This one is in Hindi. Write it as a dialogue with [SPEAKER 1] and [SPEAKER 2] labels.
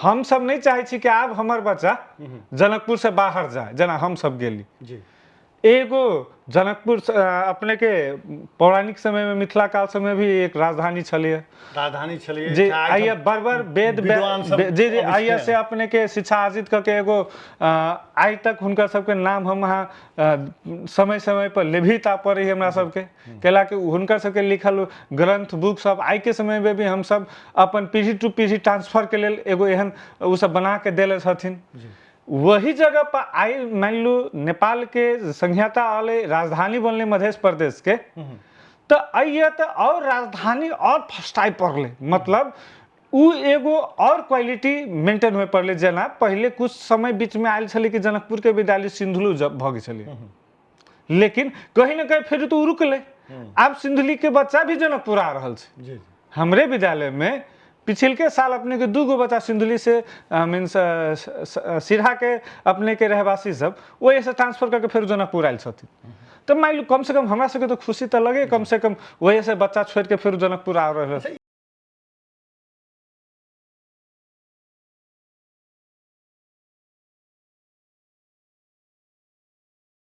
[SPEAKER 1] हम सब नहीं चाहे छी कि आब हमर बच्चा जनकपुर से बाहर जाए, जना हम सब गेली।
[SPEAKER 2] जी
[SPEAKER 1] एगो जनकपुर अपने के पौराणिक समय में, मिथिला काल समय भी एक राजधानी छलिए।
[SPEAKER 2] राजधानी छलिए
[SPEAKER 1] जी आइए बरबर वेद जी जी आइए से अपने के शिक्षा अर्जित करके एगो आज तक हुनकर सबके नाम हम अहाँ समय समय पर लेभिता पढ़ी हमरा सबके, कैला कि हुनकर सबके लिखल ग्रंथ बुक सब आई के समय में भी हम सब अपन पीढ़ी टू पीढ़ी ट्रांसफर के लेल एगो एहन उ सब बना के देले छथिन। वही जगह पर आई मान लू नेपाल के संहिता वाले राजधानी बनले मध्य प्रदेश के, तो आइए तो और राजधानी और फस्टाई पड़ले, मतलब उ एगो और क्वालिटी मेंटेन हो पड़ले। जना पहले कुछ समय बीच में आयल छले कि जनकपुर के विद्यालय सिंधुली भ गए, लेकिन कहीं ना कहीं फिर तो रुकले। अब सिंधुली के बच्चा भी जनकपुर आ रहा है। हमरे विद्यालय में पिछल के साल अपने के 2 गो बच्चा सिंधुली से मीन्स सिरहा के अपने के रहवासी सब वो ऐसे ट्रांसफर करके फिर जनकपुर आयल छथिन। तो मान लो कम से कम हमरा सबके तो खुशी तो लगे, कम से कम वही से बच्चा छोड़ के फिर जनकपुर आ रहे।